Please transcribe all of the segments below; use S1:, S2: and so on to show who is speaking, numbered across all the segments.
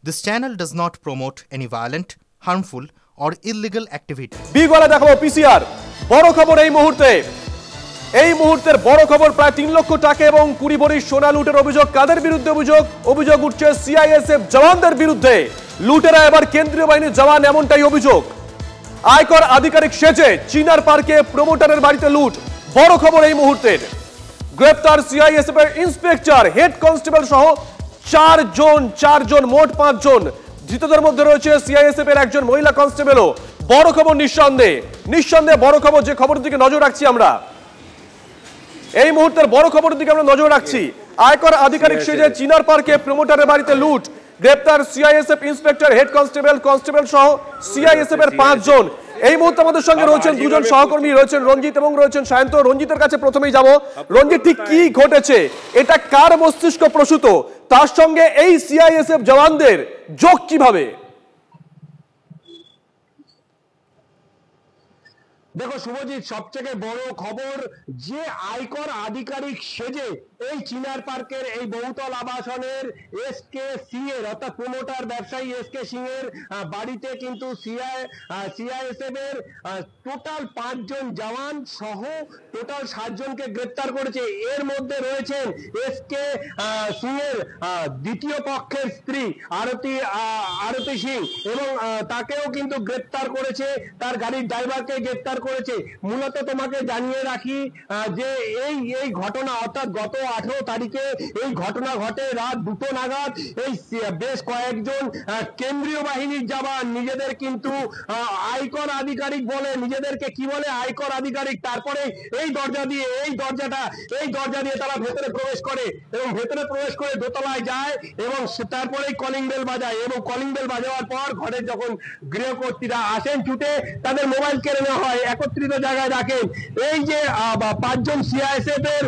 S1: This channel does not promote any violent, harmful, or illegal activity.
S2: বিগলে দেখাবো PCR বড় খবর এই মুহূর্তের বড় খবর প্রায় 3 লক্ষ টাকা এবং 20 ভরি সোনা লুটের অভিযোগ কাদের বিরুদ্ধে অভিযোগ উঠছে সিআইএসএফ জওয়ানদের বিরুদ্ধে লুটেরা এবার কেন্দ্রীয় বাহিনীর জওয়ান এমনটাই অভিযোগ আয়কর আধিকারিক সেজে চিনার পার্কে প্রমোটারের বাড়িতে লুট বড় খবর এই মুহূর্তের গ্রেফতার সিআইএসএফ এর ইন্সপেক্টর হেড কনস্টেবল সহ চারজন মোট 5 জন ধৃতদের মধ্যে রয়েছে সিআইএসএফ এর একজন মহিলা কনস্টেবলও বড় খবর নিঃসন্দেহে বড় খবর যে খবরের দিকে নজর রাখছি আমরা এই মুহূর্তের বড় খবরের দিকে আমরা নজর রাখছি আয়কর আধিকারিক সেজে চিনার পার্কে প্রমোটারের বাড়িতে লুট গ্রেফতার সিআইএসএফ ইন্সপেক্টর হেড কনস্টেবল সহ সিআইএসএফ এর 5 জন এই মুহূর্তে আমাদের সঙ্গে রয়েছেন দুজন সহকর্মী রয়েছেন রঞ্জিত এবং রয়েছেন সায়ন্ত রঞ্জিতের কাছে প্রথমেই যাব রঞ্জিত ঠিক কি ঘটেছে এটা কার মস্তিষ্ক প্রসূত তার সঙ্গে এই সিআইএসএফ জওয়ানদের যোগ কিভাবে
S3: দেখো শুভজিৎ সবথেকে বড় খবর যে আয়কর আধিকারিক সেজে এই চিনার পার্কের এই বহুতল আবাসনের এসকে সিং এর অর্থাৎ প্রমোটার ব্যবসায়ী এসকে সিং এর বাড়িতে কিন্তু সিআইএসএফ এর টোটাল 5 জন জওয়ান সহ টোটাল 7 জনকে গ্রেফতার করেছে এর মধ্যে রয়েছেন এসকে সিং এর দ্বিতীয় পক্ষের স্ত্রী আরতি সিং এবং তাকেও কিন্তু গ্রেফতার করেছে তার গাড়ির ড্রাইভারকে গ্রেফতার করেছে মূলত তোমাকে জানিয়ে রাখি যে এই ঘটনা অর্থাৎ গত 18 তারিখে এই ঘটনা ঘটে রাত 2টো নাগাদ এই বেশ কয়েকজন কেন্দ্রীয় বাহিনীর জওয়ান নিজেদের কিন্তু আয়কর আধিকারিক বলে নিজেদেরকে কি বলে আয়কর আধিকারিক তারপরে এই দরজা দিয়ে তারা ভেতরে প্রবেশ করে এবং ভেতরে প্রবেশ করে দোতলায় যায় এবং তারপরে কলিং বেল বাজায় এবং কলিং বেল বাজানোর পর ঘরে যখন গৃহকর্ত্রীরা আসেন ছুটে তাদের মোবাইল কেড়ে নেওয়া হয় একত্রিত জায়গায় রাখেন এই যে 5 জন সিআইএসএফ এর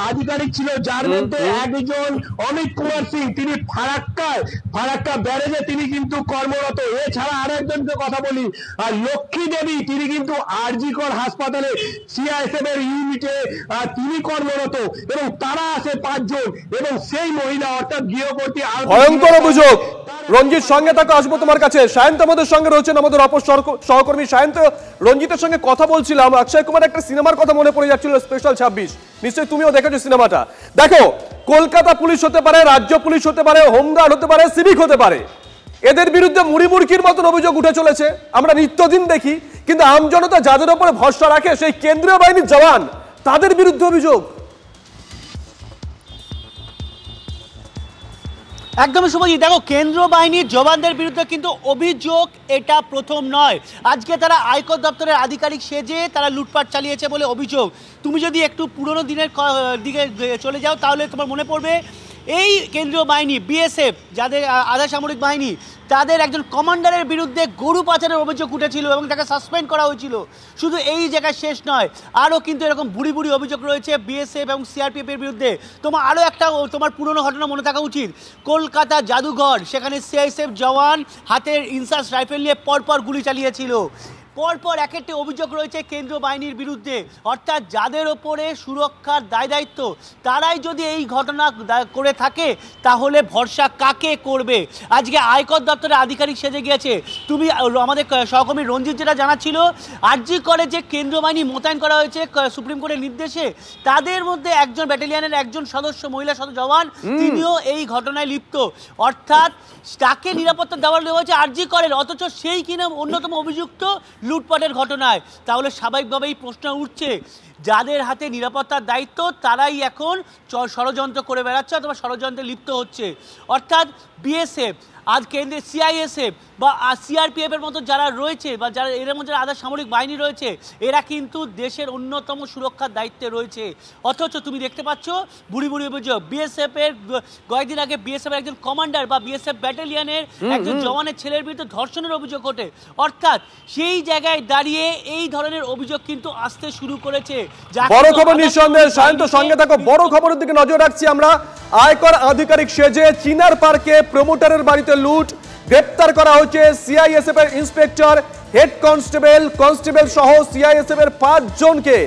S3: আধিকারিক ছিল যার মধ্যে একজন অমিত কুমার সিং তিনি ফারাক্কা ব্যারেজে তিনি কিন্তু কর্মরত এছাড়া আরেকজনকে কথা বলি লক্ষ্মী দেবী তিনি কিন্তু আরজিকর হাসপাতালে সিআইএসএফ এর ইউনিটে তিনি কর্মরত এবং তারা আছে 5 জন এবং সেই মহিলা অর্থাৎ গৃহকর্ত্রী
S2: ভয়ঙ্কর অভিযোগ রঞ্জিত সঙ্গে থাকা আসবো তোমার কাছে সায়ন্ত আমাদের সঙ্গে রয়েছেন আমাদের অপর সহকর্মী সায়ন্ত রঞ্জিতের সঙ্গে কথা বলছিলাম অক্ষয় কুমার একটা সিনেমার কথা মনে পড়ে যাচ্ছিল স্পেশাল 26 নিশ্চয়ই তুমিও দেখেছো সিনেমাটা দেখো কলকাতা পুলিশ হতে পারে রাজ্য পুলিশ হতে পারে হোমগার্ড হতে পারে সিভিক হতে পারে এদের বিরুদ্ধে মুড়িমুড়কির মতন অভিযোগ উঠে চলেছে আমরা নিত্যদিন দেখি কিন্তু আমজনতা যাদের উপরে ভরসা রাখে সেই কেন্দ্রীয় বাহিনীর জওয়ান তাদের বিরুদ্ধে অভিযোগ
S4: একদমই শুভজিৎ দেখো কেন্দ্রীয় বাহিনীর জওয়ানদের বিরুদ্ধে কিন্তু অভিযোগ এটা প্রথম নয় আজকে তারা আয়কর দপ্তরের আধিকারিক সেজে তারা লুটপাট চালিয়েছে বলে অভিযোগ তুমি যদি একটু পুরনো দিনের দিকে চলে যাও তাহলে তোমার মনে পড়বে এই কেন্দ্রীয় বাহিনী বিএসএফ যাদের আধা সামরিক বাহিনী তাদের একজন কমান্ডারের বিরুদ্ধে গরু পাচারের অভিযোগ উঠেছিল এবং তাকে সাসপেন্ড করা হয়েছিল শুধু এই জায়গায় শেষ নয় আরও কিন্তু এরকম বুড়ি অভিযোগ রয়েছে বিএসএফ এবং সিআরপিএফ এর বিরুদ্ধে তোমার আরও একটা তোমার পুরনো ঘটনা মনে থাকা উচিত কলকাতা জাদুঘর সেখানে সিআইএসএফ জওয়ান হাতের ইনসাস রাইফেল নিয়ে পরপর গুলি চালিয়েছিল পরপর এক একটি অভিযোগ রয়েছে কেন্দ্রীয় বাহিনীর বিরুদ্ধে অর্থাৎ যাদের ওপরে সুরক্ষার দায়িত্ব তারাই যদি এই ঘটনা করে থাকে তাহলে ভরসা কাকে করবে আজকে আয়কর দপ্তরের আধিকারিক সেজে গিয়েছে তুমি আমাদের সহকর্মী রঞ্জিত যেটা জানাচ্ছিল আরজি করে যে কেন্দ্রীয় বাহিনী মোতায়েন করা হয়েছে সুপ্রিম কোর্টের নির্দেশে তাদের মধ্যে একজন ব্যাটালিয়নের একজন সদস্য মহিলা জওয়ান তিনিও এই ঘটনায় লিপ্ত অর্থাৎ তাকে নিরাপত্তা দেওয়া হয়েছে আরজি করেন অথচ সেই কিনা অন্যতম অভিযুক্ত লুটপাটের ঘটনায় তাহলে স্বাভাবিকভাবেই প্রশ্ন উঠছে যাদের হাতে নিরাপত্তার দায়িত্ব তারাই এখন ষড়যন্ত্র করে বেড়াচ্ছে অথবা ষড়যন্ত্রে লিপ্ত হচ্ছে অর্থাৎ বিএসএফ আজ কেন্দ্রে সিআইএসএফ বা সিআরপিএফ এর মতো যারা রয়েছে বা যারা এর মধ্যে আধা সামরিক বাহিনী রয়েছে এরা কিন্তু দেশের অন্যতম সুরক্ষার দায়িত্বে রয়েছে অথচ তুমি দেখতে পাচ্ছ বুড়ি অভিযোগ বিএসএফ এর কয়েকদিন আগে বিএসএফ এর একজন কমান্ডার বা বিএসএফ ব্যাটালিয়নের একজন জওয়ানের ছেলের বিরুদ্ধে ধর্ষণের অভিযোগ ওঠে অর্থাৎ সেই জায়গায় দাঁড়িয়ে এই ধরনের অভিযোগ কিন্তু আসতে শুরু করেছে
S2: বড় খবর নিঃসন্দেহে সায়ন্ত সঙ্গে থাকো বড় খবরের দিকে নজর রাখছি আমরা আয়কর আধিকারিক সেজে চিনার পার্কে প্রমোটারের বাড়িতে লুট গ্রেফতার করা হয়েছে সিআইএসএফ এর ইন্সপেক্টর হেড কনস্টেবল সহ সিআইএসএফ এর 5 জনকে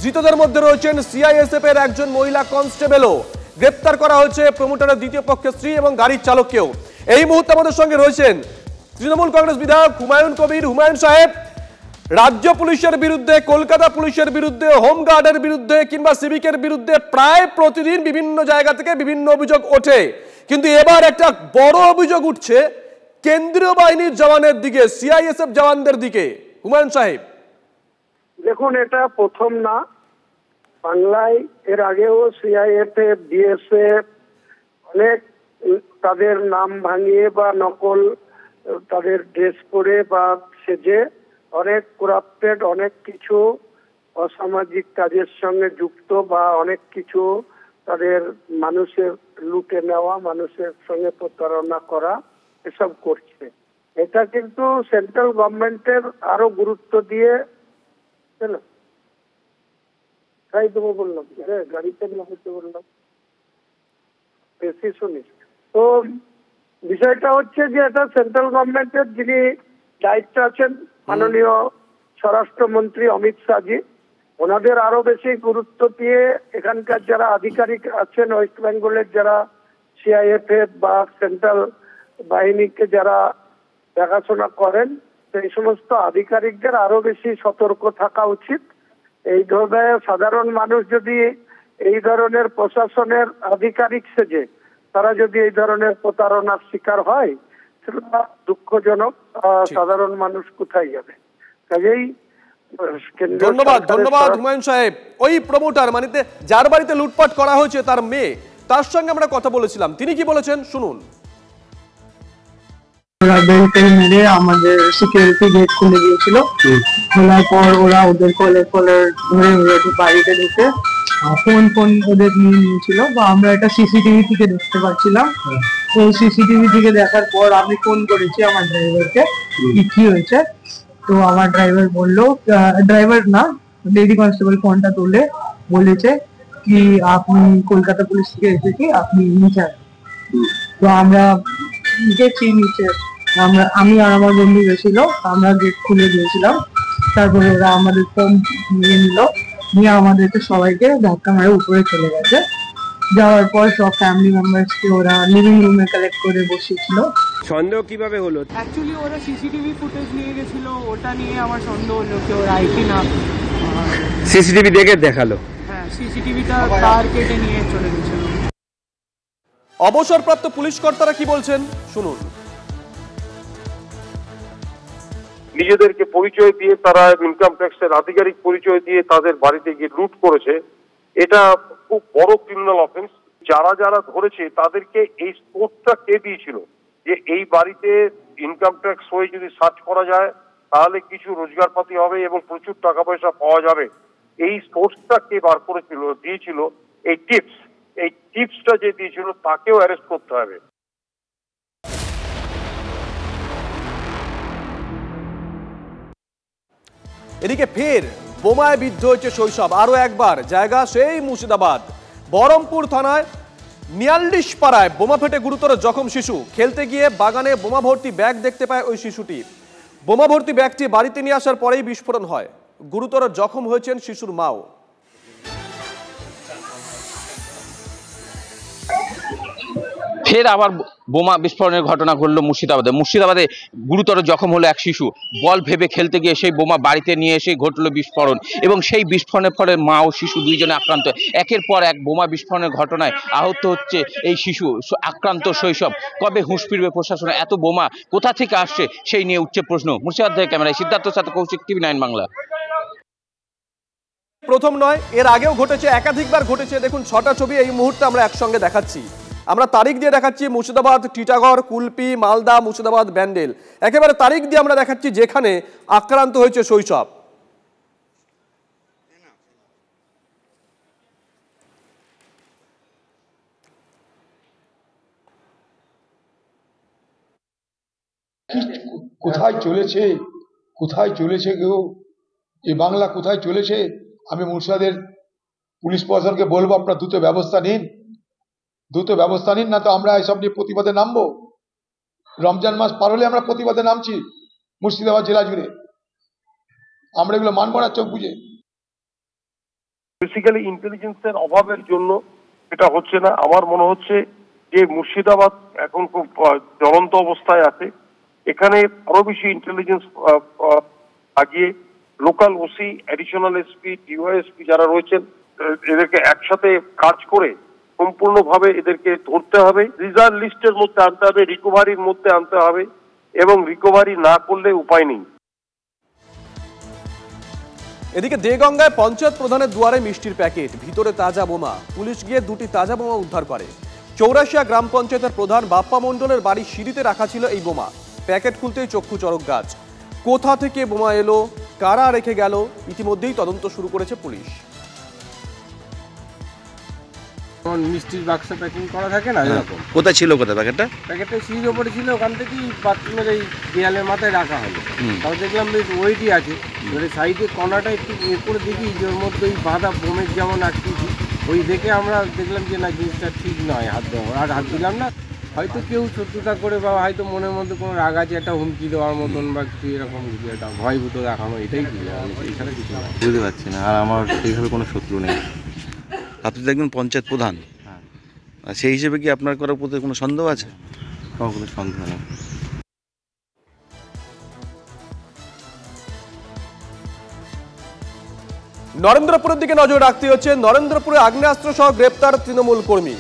S2: ধৃতদের মধ্যে রয়েছেন সিআইএসএফ এর একজন মহিলা কনস্টেবলও গ্রেফতার করা হয়েছে প্রমোটারের দ্বিতীয় পক্ষের স্ত্রী এবং গাড়ির চালককেও এই মুহূর্তে আমাদের সঙ্গে রয়েছেন তৃণমূল কংগ্রেস বিধায়ক হুমায়ুন কবির। হুমায়ুন সাহেব, রাজ্য পুলিশের বিরুদ্ধে, কলকাতা পুলিশের বিরুদ্ধে, হোমগার্ডের বিরুদ্ধে কিংবা সিভিকের বিরুদ্ধে প্রায় প্রতিদিন বিভিন্ন জায়গা থেকে বিভিন্ন অভিযোগ ওঠে, কিন্তু এবার একটা বড় অভিযোগ উঠছে কেন্দ্রীয় বাহিনীর জওয়ানের দিকে, সিআইএসএফ জওয়ানদের দিকে। হুমায়ুন সাহেব,
S3: দেখুন, এটা প্রথম না, বাংলায় এর আগেও সিআইএসএফ, বিএসএফ অনেক তাদের নাম ভাঙিয়ে বা নকল তাদের ড্রেস পরে বা সেজে অনেক করাপ্টেড, অনেক কিছু অসামাজিক কাজের সঙ্গে যুক্ত বা অনেক কিছু তাদের মানুষের লুটে নেওয়া, মানুষের সঙ্গে প্রতারণা করা, এসব করছে। এটা কিন্তু সেন্ট্রাল গভর্নমেন্টের আরো গুরুত্ব দিয়ে, তাই তো বললাম, গাড়িতে না হতে বললাম, বেশি শুনিস তো। বিষয়টা হচ্ছে যে এটা সেন্ট্রাল গভর্নমেন্টের যিনি দায়িত্ব আছেন মাননীয় স্বরাষ্ট্রমন্ত্রী অমিত শাহজি, ওনাদের আরো বেশি গুরুত্ব দিয়ে এখানকার যারা আধিকারিক আছেন ওয়েস্ট বেঙ্গলের, যারা সিআইএসএফ বা সেন্ট্রাল বাহিনীকে যারা দেখাশোনা করেন, সেই সমস্ত আধিকারিকদের আরো বেশি সতর্ক থাকা উচিত। এই ধরনের সাধারণ মানুষ যদি এই ধরনের প্রশাসনের আধিকারিক সেজে তারা যদি এই ধরনের প্রতারণার শিকার হয়, সেটা দুঃখজনক। সাধারণ মানুষ কোথায় যাবে? কাজেই
S2: ধন্যবাদ হুমায়ুন সাহেব। ওই প্রমোটার মানে যার বাড়িতে লুটপাট করা হয়েছে তার মেয়ে, তার সঙ্গে আমরা কথা বলেছিলাম, তিনি কি বলেছেন শুনুন।
S5: ওরা বেলটেল মেরে আমাদের সিকিউরিটি গেট খুলে দিয়েছিল। খোলার পর ওরা ওদের কলের ধরে বাড়িতে ঢুকে ফোন ওদের নিয়ে নিয়েছিল, বা আমরা এটা সিসিটিভি থেকে দেখতে পাচ্ছিলাম। তো সিসিটিভি থেকে দেখার পর আমি ফোন করেছি আমার ড্রাইভারকে কি হয়েছে। তো আমার ড্রাইভার বললো, ড্রাইভার না লেডি কনস্টেবল ফোনটা তুলে বলেছে কি আপনি কলকাতা পুলিশ থেকে এসেছি, আপনি নিচে। তো আমরা গেছি নিচে, আমি আর আমার বন্ধু গেছিল, আমরা গেট খুলে দিয়েছিলাম। তারপরে ওরা আমাদের ফোন নিয়ে নিল, নিয়ে আমাদেরকে সবাইকে ধাক্কা মারে উপরে চলে গেছে। যাওয়ার পর সব ফ্যামিলি মেম্বার্সকে ওরা লিভিং রুমে কালেক্ট করে বসিয়েছিল।
S6: সন্দেহ কিভাবে হলো?
S5: অ্যাকচুয়ালি ওরা সিসিটিভি ফুটেজ নিয়ে গেছিল, ওটা নিয়ে আমার সন্দেহ হলো কি ওরা আইটি না।
S6: সিসিটিভি দেখে দেখালো?
S5: হ্যাঁ, সিসিটিভিটা তার কেটে নিয়ে চলে গেছিল।
S2: অবসরপ্রাপ্ত পুলিশ কর্তারা কি বলছেন শুনুন।
S7: নিজেদেরকে পরিচয় দিয়ে তারা ইনকাম ট্যাক্সের আধিকারিক পরিচয় দিয়ে তাদের বাড়িতে গিয়ে লুট করেছে, এটা খুব বড় ক্রিমিনাল অফেন্স। যারা যারা ধরেছে তাদেরকে এই স্পোর্টটা কে দিয়েছিল যে এই বাড়িতে ইনকাম ট্যাক্স হয়ে যদি সার্চ করা যায় তাহলে কিছু রোজগারপাতি হবে এবং প্রচুর টাকা পয়সা পাওয়া যাবে, এই সোর্সটা কে বার করেছিল, দিয়েছিল, এই টিপসটা যে দিয়েছিল তাকেও অ্যারেস্ট করতে হবে।
S2: এদিকে ফের বোমায় বিদ্ধ হয়েছে শৈশব। আরো একবার জায়গা সেই মুর্শিদাবাদ, বহরমপুর থানায় নিয়াল্লিশ পাড়ায় বোমা ফেটে গুরুতর জখম শিশু। খেলতে গিয়ে বাগানে বোমা ভর্তি ব্যাগ দেখতে পায় ওই শিশুটি। বোমা ভর্তি ব্যাগটি বাড়িতে নিয়ে আসার পরেই বিস্ফোরণ হয়। গুরুতর জখম হয়েছেন শিশুর মাও।
S8: ফের আবার বোমা বিস্ফোরণের ঘটনা ঘটলো মুর্শিদাবাদে গুরুতর জখম হলো এক শিশু। বল ভেবে খেলতে গিয়ে সেই বোমা বাড়িতে নিয়ে এসে ঘটলো বিস্ফোরণ, এবং সেই বিস্ফোরণের ফলে মা ও শিশু দুইজনে আক্রান্ত। একের পর এক বোমা বিস্ফোরণের ঘটনায় আহত হচ্ছে এই শিশু, আক্রান্ত শৈশব। কবে হুঁশ ফিরবে প্রশাসনে? এত বোমা কোথা থেকে আসছে সেই নিয়ে উঠছে প্রশ্ন। মুর্শিদাবাদ থেকে ক্যামেরায় সিদ্ধার্থর সাথে কৌশিক, TV9 বাংলা।
S2: প্রথম নয়, এর আগেও ঘটেছে, একাধিকবার ঘটেছে। দেখুন 6টা ছবি এই মুহূর্তে আমরা একসঙ্গে দেখাচ্ছি। আমরা তারিখ দিয়ে দেখাচ্ছি মুর্শিদাবাদ, টিটাগড়, কুলপি, মালদা, মুর্শিদাবাদ, ব্যান্ডেল। একেবারে তারিখ দিয়ে আমরা দেখাচ্ছি যেখানে আক্রান্ত হয়েছে শৈশব।
S9: কোথায় চলেছে কেউ, এই বাংলা কোথায় চলেছে? আমি মুর্শিদাবাদের পুলিশ প্রশাসনকে বলবো আপনারা দ্রুত ব্যবস্থা নিন, না তো আমরা এসব নিয়ে প্রতিবাদে নামবো। রমজান মাস পার হলে আমরা প্রতিবাদে নামছি মুর্শিদাবাদ জেলা জুড়ে, আমরা এগুলো মানবো না চোখ বুঝে।
S7: বেসিক্যালি ইন্টেলিজেন্সের অভাবের জন্য এটা হচ্ছে না। আমার মনে হচ্ছে যে মুর্শিদাবাদ এখন খুব জ্বলন্ত অবস্থায় আছে, এখানে আরো বেশি ইন্টেলিজেন্স আগিয়ে লোকাল ওসি, অ্যাডিশনাল এসপি, ডিওএসপি যারা রয়েছেন এদেরকে একসাথে কাজ করে সম্পূর্ণভাবে এদেরকে ধরতে হবে, রিজার্ভ লিস্টের মধ্যে আনতে হবে, রিকভারির মধ্যে আনতে হবে, এবং রিকভারি না করলে উপায় নেই।
S2: এদিকে দেগঙ্গায় পঞ্চায়েত প্রধানের দুয়ারে মিষ্টির প্যাকেট, ভিতরে তাজা বোমা। পুলিশ গিয়ে 2টি তাজা বোমা উদ্ধার করে। চৌরাশিয়া গ্রাম পঞ্চায়েতের প্রধান বাপ্পা মণ্ডলের বাড়ির সিঁড়িতে রাখা ছিল এই বোমা। প্যাকেট খুলতেই চক্ষু চড়ক গাছ। কোথা থেকে বোমা এলো, কারা রেখে গেল, ইতিমধ্যেই তদন্ত শুরু করেছে পুলিশ।
S10: মিষ্টির বাক্স প্যাকিং করা থাকে না, এরকম।
S6: কোথায় ছিল প্যাকেটটা?
S10: প্যাকেটটা সিঁড়ির ওপরে ছিল, ওখান থেকেই বাথরুমের এই দেয়ালের মাথায় রাখা হলো। তাও দেখলাম বেশ ওয়েটই আছে। এবারে সাইডে কর্নারটা একটু ইয়ে করে দেখি যে ওর মধ্যে ওই বাঁধা বোমের যেমন আকৃতি, ওই দেখে আমরা দেখলাম যে না, জিনিসটা ঠিক নয় হাত দেওয়া। আর হাত দিলাম না, হয়তো কেউ শত্রুতা করে বা হয়তো মনের মধ্যে কোনো রাগ আছে, একটা হুমকি দেওয়ার মতন বা কিছু এরকম একটা ভয়ভূত দেখানো, এটাই এছাড়া কিছু না।
S6: বুঝতে পারছি না। আর আমার সেইভাবে কোনো শত্রু নেই। আপনি তো একজন পঞ্চায়েত প্রধান, সেই হিসেবে কি আপনার করার প্রতি কোনো সন্দেহ আছে? কোনো সন্দেহ নেই।
S2: নরেন্দ্রপুরের দিকে নজর রাখতে হচ্ছে। নরেন্দ্রপুরে আগ্নেয়াস্ত্র সহ গ্রেপ্তার তৃণমূল কর্মী।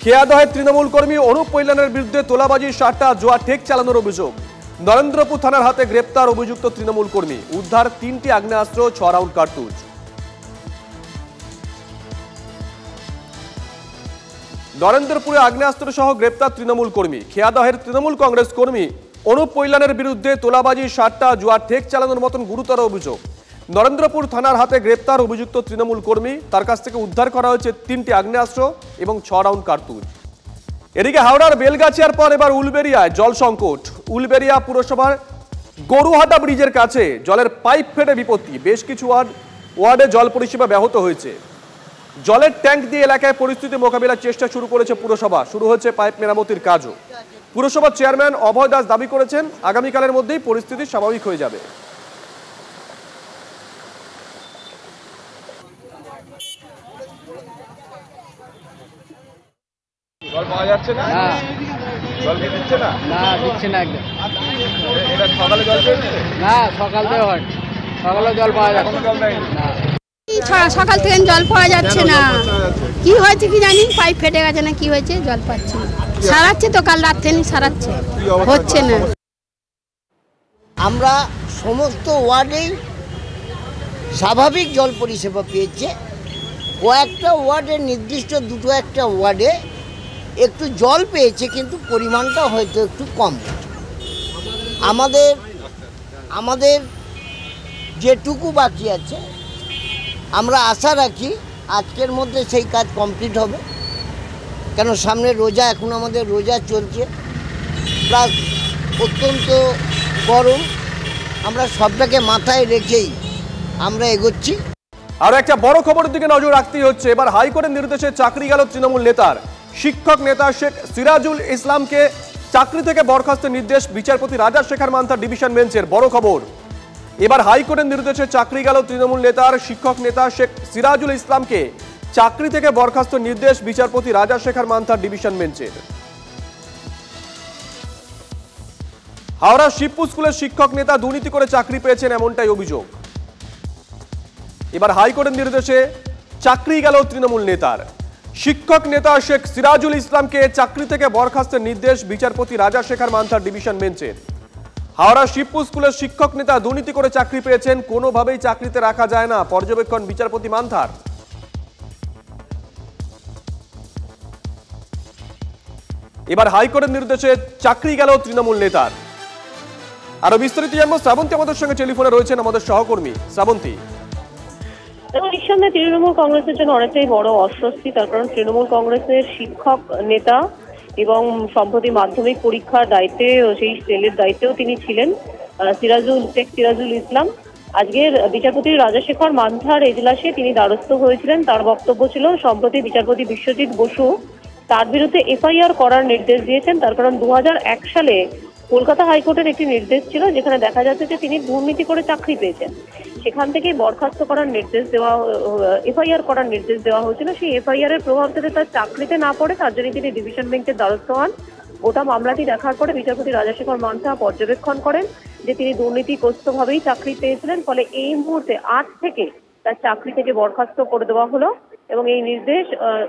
S2: খেয়াদহের তৃণমূল কর্মী অনুপ পৈলানের বিরুদ্ধে তোলাবাজির সাট্টা, জুয়া ঠেক চালানোর অভিযোগ। নরেন্দ্রপুর থানার হাতে গ্রেপ্তার অভিযুক্ত তৃণমূল কর্মী। উদ্ধার 3টি আগ্নেয়াস্ত্র, 6 রাউন্ড কার্তুজ। নরেন্দ্রপুরে আগ্নেয়াস্ত্র সহ গ্রেপ্তার তৃণমূল কর্মী। খেয়াদহের তৃণমূল কংগ্রেস কর্মী অনুপ পৈলানের বিরুদ্ধে তোলাবাজির সাট্টা, জুয়া ঠেক চালানোর মতন গুরুতর অভিযোগ। নরেন্দ্রপুর থানার হাতে গ্রেপ্তার অভিযুক্ত তৃণমূল কর্মী। তার কাছ থেকে উদ্ধার করা হয়েছে 3টি আগ্নেয়াস্ত্র এবং 6 রাউন্ড কার্তুজ। এদিকে হাওড়ার বেলগাছিয়ার পর এবার উলবেড়িয়ায় জল সংকট। উলবেড়িয়া পুরসভার গরুহাটা ব্রিজের কাছে জলের পাইপ ফেটে বিপত্তি। বেশ কিছু ওয়ার্ডে জল পরিষেবা ব্যাহত হয়েছে। জলের ট্যাঙ্ক দিয়ে এলাকায় পরিস্থিতি মোকাবিলার চেষ্টা শুরু করেছে পুরসভা। শুরু হচ্ছে পাইপ মেরামতির কাজও। পুরসভার চেয়ারম্যান অভয় দাস দাবি করেছেন আগামীকালের মধ্যেই পরিস্থিতি স্বাভাবিক হয়ে যাবে।
S10: জল পাওয়া যাচ্ছে না? জল কি দিচ্ছে না?
S11: না, দিচ্ছে না একদম।
S10: এটা সকালে জল পেয়েছে?
S11: না, সকাল থেকে হয়, সকালে জল পাওয়া যাচ্ছে না।
S12: সকাল থেকে জল পাওয়া যাচ্ছে না। কি হয়েছে কি জানি, পাইপ ফেটে গেছে না কি হয়েছে, জল পাচ্ছে না। সারাচ্ছে তো, কাল রাত থেকে সারাচ্ছে, হচ্ছে না।
S13: আমরা সমস্ত ওয়ার্ডেই স্বাভাবিক জল পরিষেবা পেয়েছে। কয়েকটা ওয়ার্ডে, নির্দিষ্ট 2-1টা ওয়ার্ডে একটু জল পেয়েছে, কিন্তু পরিমাণটা হয়তো একটু কম। আমাদের যেটুকু বাকি আছে, আমরা আশা রাখি আজকের মধ্যে সেই কাজ কমপ্লিট হবে। কেন সামনে রোজা, এখন আমাদের রোজা চলছে, প্লাস অত্যন্ত গরম। আমরা সবটাকে মাথায় রেখেই আমরা এগোচ্ছি।
S2: আর একটা বড় খবরের দিকে নজর রাখতেই হচ্ছে। এবার হাইকোর্টের নির্দেশে চাকরি গেল তৃণমূল নেতার। শিক্ষক নেতা শেখ সিরাজুল ইসলামকে চাকরি থেকে বরখাস্তের নির্দেশ বিচারপতি রাজাশেখর মান্থার ডিভিশন বেঞ্চের। বড় খবর, এবার হাইকোর্টের নির্দেশে চাকরি গেল তৃণমূল নেতার। শিক্ষক নেতা শেখ সিরাজুল ইসলামকে চাকরি থেকে বরখাস্তের নির্দেশ বিচারপতি রাজাশেখর মান্থার ডিভিশন বেঞ্চের। হাওড়া শিবপুর স্কুলের শিক্ষক নেতা দুর্নীতি করে চাকরি পেয়েছেন, এমনটাই অভিযোগ। এবার হাইকোর্টের নির্দেশে চাকরি গেল তৃণমূল নেতার। শিক্ষক নেতা শেখ সিরাজুল ইসলামকে চাকরি থেকে বরখাস্তের নির্দেশ বিচারপতি রাজাশেখর মান্থার ডিভিশন বেঞ্চের। হাওড়া শিবপুর স্কুলের শিক্ষক নেতা দুর্নীতি করে চাকরি পেয়েছেন, কোনোভাবেই চাকরিতে রাখা যায় না, পর্যবেক্ষণ বিচারপতি মান্থার। এবার হাইকোর্টের নির্দেশে চাকরি গেল তৃণমূল নেতার। আরো বিস্তারিত জানবো, শ্রাবন্তী আমাদের সঙ্গে টেলিফোনে রয়েছেন, আমাদের সহকর্মী শ্রাবন্তী।
S14: নিঃসন্দেহে তৃণমূল কংগ্রেসের জন্য অনেকটাই বড় অস্বস্তি। তার কারণ তৃণমূল কংগ্রেসের শিক্ষক নেতা এবং সম্প্রতি মাধ্যমিক পরীক্ষার দায়িত্বে, সেই সেলের দায়িত্বেও তিনি ছিলেন শেখ সিরাজুল ইসলাম। আজকের বিচারপতি রাজাশেখর মান্থার এজলাসে তিনি দ্বারস্থ হয়েছিলেন। তার বক্তব্য ছিল সম্প্রতি বিচারপতি বিশ্বজিৎ বসু তার বিরুদ্ধে এফআইআর করার নির্দেশ দিয়েছেন। তার কারণ 2001 সালে কলকাতা হাইকোর্টের একটি নির্দেশ ছিল যেখানে দেখা যাচ্ছে যে তিনি দুর্নীতি করে চাকরি পেয়েছেন। সেখান থেকেই বরখাস্ত করার নির্দেশ দেওয়া, এফআইআর করার নির্দেশ দেওয়া হয়েছিল। সেই এফআইআর এর প্রভাব যাতে তার চাকরিতে না পড়ে তার জন্য তিনি ডিভিশন বেঞ্চের দ্বারস্থ হন। গোটা মামলাটি দেখার পরে বিচারপতি রাজাশেখর মান্থা পর্যবেক্ষণ করেন যে তিনি দুর্নীতিগ্রস্তভাবেই চাকরি পেয়েছিলেন, ফলে এই মুহূর্তে আজ থেকে তার চাকরি থেকে বরখাস্ত করে দেওয়া হলো এবং এই নির্দেশ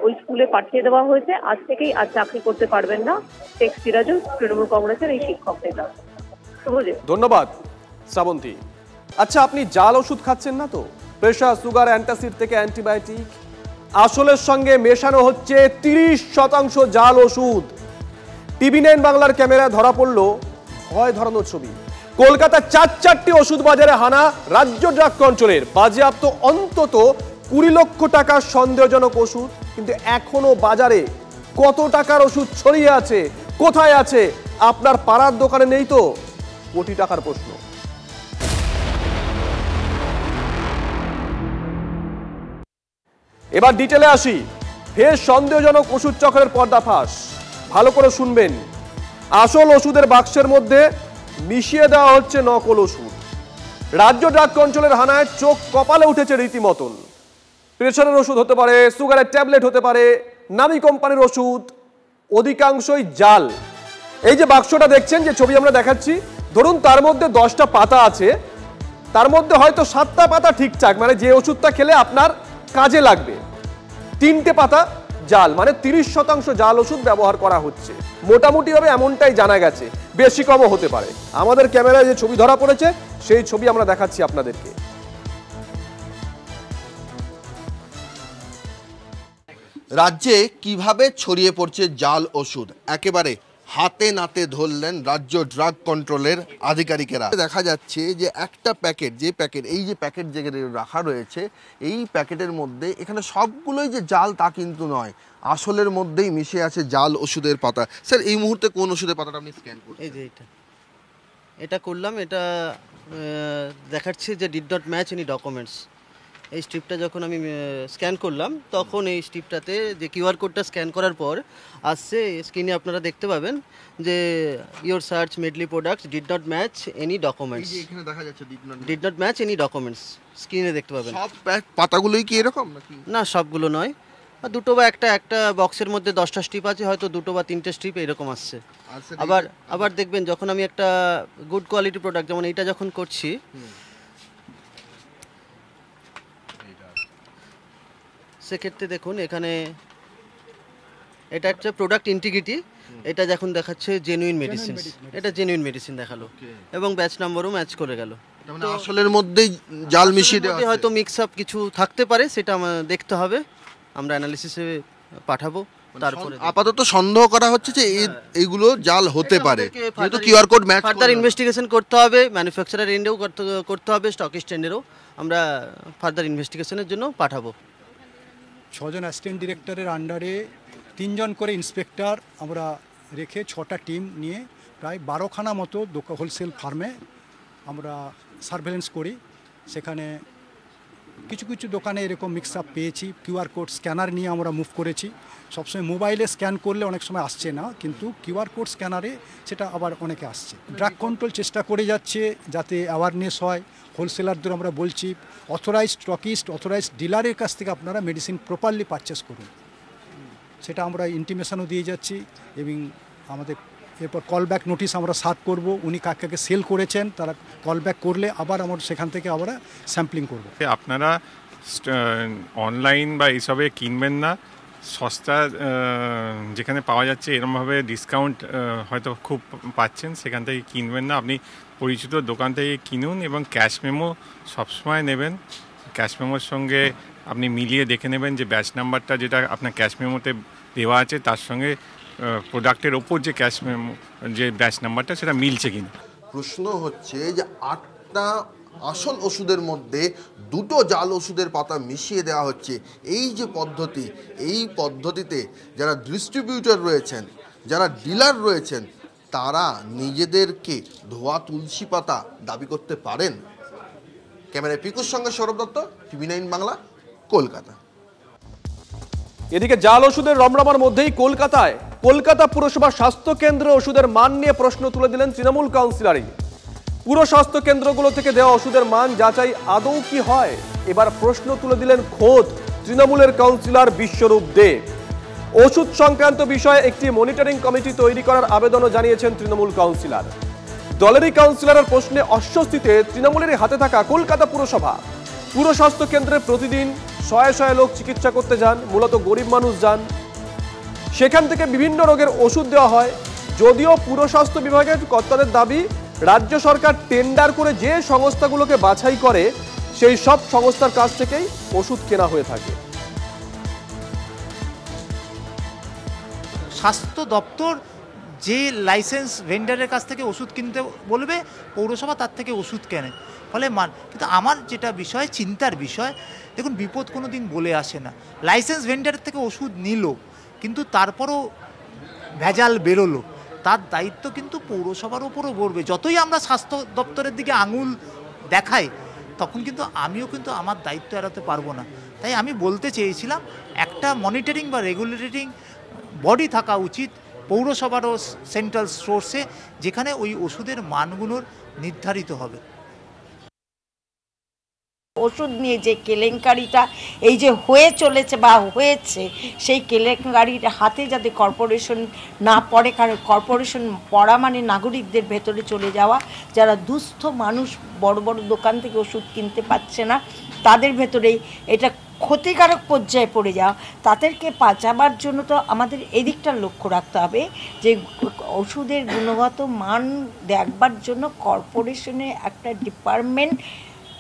S14: ওই স্কুলে পাঠিয়ে দেওয়া হয়েছে। আজ থেকেই আর চাকরি করতে পারবেন না শেখ সিরাজুল, তৃণমূল কংগ্রেসের এই শিক্ষক নেতা।
S2: ধন্যবাদ শ্রাবন্তী। আচ্ছা, আপনি জাল ওষুধ খাচ্ছেন না তো? প্রেশার, সুগার, অ্যান্টাসিড থেকে অ্যান্টিবায়োটিক, আসলের সঙ্গে মেশানো হচ্ছে 30% জাল ওষুধ। TV9 বাংলার ক্যামেরায় ধরা পড়লো ভয় ধরানোর ছবি। কলকাতার 4টি ওষুধ বাজারে হানা রাজ্য ড্রাগ কন্ট্রোলের। বাজেয়াপ্ত অন্তত 20 লক্ষ টাকার সন্দেহজনক ওষুধ। কিন্তু এখনো বাজারে কত টাকার ওষুধ ছড়িয়ে আছে, কোথায় আছে? আপনার পাড়ার দোকানে নেই তো? কোটি টাকার প্রশ্ন। এবার ডিটেলে আসি। ফের সন্দেহজনক ওষুধ চক্রের পর্দাফাঁস। ভালো করে শুনবেন। আসল ওষুধের বাক্সের মধ্যে মিশিয়ে দেওয়া হচ্ছে নকল ওষুধ। রাজ্য ড্রাগ কন্ট্রোলের হানায় চোখ কপালে উঠেছে রীতিমতন। প্রেশারের ওষুধ হতে পারে, সুগারের ট্যাবলেট হতে পারে, নামি কোম্পানির ওষুধ, অধিকাংশই জাল। এই যে বাক্সটা দেখছেন, যে ছবি আমরা দেখাচ্ছি, ধরুন তার মধ্যে 10টা পাতা আছে, তার মধ্যে হয়তো 7টা পাতা ঠিকঠাক, মানে যে ওষুধটা খেলে আপনার কাজে লাগবে, 3টে পাতা জাল, মানে 30% জাল ওষুধ ব্যবহার করা হচ্ছে। মোটামুটি ভাবে এমনটাই জানা গেছে, বেশি কমও হতে পারে। আমাদের ক্যামেরায় যে ছবি ধরা পড়েছে সেই ছবি আমরা দেখাচ্ছি আপনাদেরকে।
S15: রাজ্যে কিভাবে ছড়িয়ে পড়ছে জাল ওষুধ একেবারে হাতে নাতে ধরলেন রাজ্য ড্রাগ কন্ট্রোলের আধিকারিকেরা। দেখা যাচ্ছে যে একটা প্যাকেট, যে প্যাকেট, এই যে প্যাকেট যেখানে রাখা রয়েছে, এই প্যাকেটের মধ্যে এখানে সবগুলোই যে জাল তা কিন্তু নয়, আসলের মধ্যেই মিশে আছে জাল ওষুধের পাতা। স্যার, এই মুহূর্তে কোন ওষুধের পাতাটা আপনি স্ক্যান করছেন?
S16: এই যে এটা করলাম, এটা দেখাচ্ছে যে did not match any documents. এই স্ট্রিপটা যখন আমি স্ক্যান করলাম তখন এই স্ট্রিপটাতে যে কিউআর কোডটা স্ক্যান করার পর আসছে, স্ক্রিনে আপনারা দেখতে পাবেন যে your search madly products did not match any documents.
S15: এখানে দেখা যাচ্ছে
S16: did not match any documents, স্ক্রিনে দেখতে পাবেন।
S15: সব পাতাগুলোই কি এরকম নাকি?
S16: না, সবগুলো নয়, দুটো বা একটা বক্সের মধ্যে 10টা স্ট্রিপ আছে, হয়তো 2 বা 3টে স্ট্রিপ এরকম আসছে। আবার দেখবেন যখন আমি একটা গুড কোয়ালিটি প্রোডাক্ট, যেমন এইটা যখন করছি, সেক্ষেত্রে দেখুন এখানে এটা একটা প্রোডাক্ট ইন্টিগ্রিটি, এটা যখন দেখাচ্ছে জেনুইন মেডিসিন, এটা জেনুইন মেডিসিন দেখালো এবং ব্যাচ নাম্বারও ম্যাচ করে গেল।
S15: মানে আসলের মধ্যেই জাল মিশিয়ে দেওয়া,
S16: হয়তো মিক্স আপ কিছু থাকতে পারে, সেটা আমাদের দেখতে হবে, আমরা অ্যানালিসিসে পাঠাবো। তারপরে
S15: আপাতত সন্দেহ করা হচ্ছে যে এইগুলো জাল হতে পারে, যেহেতু QR code match.
S16: Further investigation করতে হবে, ম্যানুফ্যাকচারার এন্ডেও করতে হবে, স্টকিস্ট এন্ডেরও আমরা ফার্দার ইনভেস্টিগেশনের জন্য পাঠাবো।
S17: 6 জন অ্যাসিস্ট্যান্ট ডিরেক্টরের আন্ডারে 3 জন করে ইন্সপেক্টর আমরা রেখে 6টা টিম নিয়ে প্রায় 12খানা মতো হোলসেল ফার্মে আমরা সার্ভেলেন্স করি। সেখানে কিছু কিছু দোকানে এরকম মিক্স আপ পেয়েছি। কিউআর কোড স্ক্যানার নিয়ে আমরা মুভ করেছি। সবসময় মোবাইলে স্ক্যান করলে অনেক সময় আসছে না, কিন্তু কিউআর কোড স্ক্যানারে সেটা আবার অনেকে আসছে। ড্রাগ কন্ট্রোল চেষ্টা করে যাচ্ছে যাতে অ্যাওয়ারনেস হয়। হোলসেলারদের আমরা বলছি অথরাইজড স্টকিস্ট, অথরাইজড ডিলারের কাছ থেকে আপনারা মেডিসিন প্রপারলি পারচেস করুন, সেটা আমরা ইন্টিমেশনও দিয়ে যাচ্ছি। এবং আমাদের এরপর কলব্যাক নোটিশ আমরা সার্ভ করব, উনি কাকে কাকে সেল করেছেন তারা কলব্যাক করলে আবার আমরা সেখান থেকে আমরা স্যাম্পলিং করব।
S18: আপনারা অনলাইন বা এইসবে কিনবেন না, সস্তা যেখানে পাওয়া যাচ্ছে এরকমভাবে ডিসকাউন্ট হয়তো খুব পাচ্ছেন, সেখান থেকে কিনবেন না। আপনি পরিচিত দোকান থেকে কিনুন এবং ক্যাশ মেমো সবসময় নেবেন। ক্যাশ মেমোর সঙ্গে আপনি মিলিয়ে দেখে নেবেন যে ব্যাচ নাম্বারটা যেটা আপনার ক্যাশ মেমোতে দেওয়া আছে তার সঙ্গে প্রোডাক্টের ওপর যে ক্যাশ মেমো যে ব্যাচ নাম্বারটা সেটা মিলছে কিনা।
S15: প্রশ্ন হচ্ছে যে 8টা আসল ওষুধের মধ্যে 2টো জাল ওষুধের পাতা মিশিয়ে দেওয়া হচ্ছে। এই যে পদ্ধতি, এই পদ্ধতিতে যারা ডিস্ট্রিবিউটর রয়েছেন, যারা ডিলার রয়েছেন, তারা নিজেদেরকে ধোয়া তুলসী পাতা দাবি করতে পারেন? ক্যামেরায় পিকুর সঙ্গে সৌরভ দত্ত, TV9 বাংলা, কলকাতা।
S2: এদিকে জাল ওষুধের রমরমার মধ্যেই কলকাতা পুরসভা স্বাস্থ্য কেন্দ্রে ওষুধের মান নিয়ে প্রশ্ন তুলে দিলেন তৃণমূল কাউন্সিলরই। পুরো স্বাস্থ্য কেন্দ্রগুলো থেকে দেওয়া ওষুধের মান যাচাই আদৌ কি হয়? এবার প্রশ্ন তুলে দিলেন খোদ তৃণমূলের কাউন্সিলর বিশ্বরূপ দে। ওষুধ সংক্রান্ত বিষয়ে একটি মনিটরিং কমিটি তৈরি করার আবেদনও জানিয়েছেন তৃণমূল কাউন্সিলর। দলেরই কাউন্সিলরের প্রশ্নে অস্বস্তিতে তৃণমূলের হাতে থাকা কলকাতা পুরসভা। পুরো স্বাস্থ্য কেন্দ্রে প্রতিদিন শয়ে শয়ে লোক চিকিৎসা করতে যান, মূলত গরিব মানুষ যান, সেখান থেকে বিভিন্ন রোগের ওষুধ দেওয়া হয়। যদিও পুরো স্বাস্থ্য বিভাগের কর্তাদের দাবি, রাজ্য সরকার টেন্ডার করে যে সংস্থাগুলোকে বাছাই করে সেই সব সংস্থার কাছ থেকেই ওষুধ কেনা হয়ে থাকে।
S19: স্বাস্থ্য দপ্তর যে লাইসেন্স ভেন্ডারের কাছ থেকে ওষুধ কিনতে বলবে, পৌরসভা তার থেকে ওষুধ কেনে, ফলে কিন্তু আমার যেটা বিষয়, চিন্তার বিষয়, দেখুন বিপদ কোনো দিন বলে আসে না। লাইসেন্স ভেন্ডারের থেকে ওষুধ নিল, কিন্তু তারপরও ভেজাল বেরোলো, তার দায়িত্ব কিন্তু পৌরসভার ওপরও পড়বে। যতই আমরা স্বাস্থ্য দপ্তরের দিকে আঙুল দেখাই, তখন কিন্তু আমিও কিন্তু আমার দায়িত্ব এড়াতে পারবো না। তাই আমি বলতে চেয়েছিলাম, একটা মনিটরিং বা রেগুলেটিং বডি থাকা উচিত পৌরসভারও সেন্ট্রাল সোর্সে, যেখানে ওই ওষুধের মানগুলোর নির্ধারিত হবে।
S20: ওষুধ নিয়ে যে কেলেঙ্কারিটা এই যে হয়ে চলেছে বা হয়েছে, সেই কেলেঙ্কারির হাতে যাতে কর্পোরেশন না পড়ে, কারণ কর্পোরেশন পড়া মানে নাগরিকদের ভেতরে চলে যাওয়া। যারা দুস্থ মানুষ বড় বড় দোকান থেকে ওষুধ কিনতে পারছে না, তাদের ভেতরেই এটা ক্ষতিকারক পর্যায়ে পড়ে যাওয়া। তাদেরকে বাঁচাবার জন্য তো আমাদের এদিকটা লক্ষ্য রাখতে হবে যে ওষুধের গুণগত মান দেখবার জন্য কর্পোরেশনে একটা ডিপার্টমেন্ট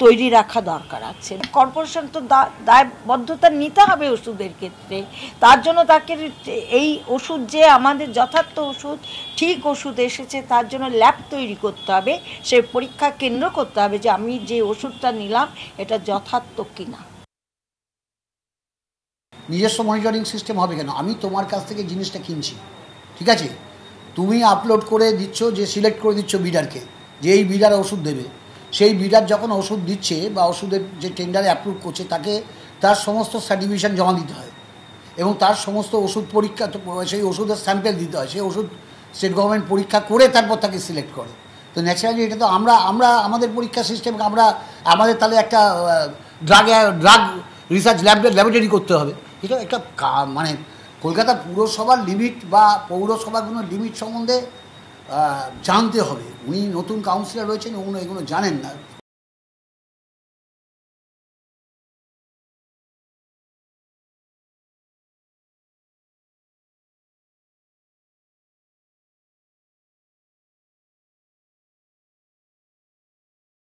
S20: তৈরি রাখা দরকার আছে। কর্পোরেশন তো দায়বদ্ধতা নিতে হবে ওষুধের ক্ষেত্রে। তার জন্য তাকে এই ওষুধ যে আমাদের যথার্থ ওষুধ, ঠিক ওষুধ এসেছে, তার জন্য ল্যাব তৈরি করতে হবে, সে পরীক্ষা কেন্দ্র করতে হবে যে আমি যে ওষুধটা নিলাম এটা যথার্থ কিনা।
S21: নিজস্ব মনিটরিং সিস্টেম হবে কেন? আমি তোমার কাছ থেকে জিনিসটা কিনছি, ঠিক আছে, তুমি আপলোড করে দিচ্ছ, যে সিলেক্ট করে দিচ্ছ বিডারকে যে এই বিডার ওষুধ দেবে, সেই বিডার যখন ওষুধ দিচ্ছে বা ওষুধের যে টেন্ডারে অ্যাপ্রুভ করছে, তাকে তার সমস্ত সার্টিফিকেশন জমা দিতে হয় এবং তার সমস্ত ওষুধ পরীক্ষা, সেই ওষুধের স্যাম্পেল দিতে হয়। সেই ওষুধ স্টেট গভর্নমেন্ট পরীক্ষা করে তারপর তাকে সিলেক্ট করে। তো ন্যাচারালি এটা তো আমরা আমাদের পরীক্ষা সিস্টেম আমাদের তাহলে একটা ড্রাগ রিসার্চ ল্যাবরেটরি করতে হবে। এটা একটা মানে কলকাতা পুরসভার লিমিট বা পৌরসভার কোনো লিমিট সম্বন্ধে জানতে হবে। উনি নতুন কাউন্সিলর রয়েছেন, উনি এগুলো জানেন না।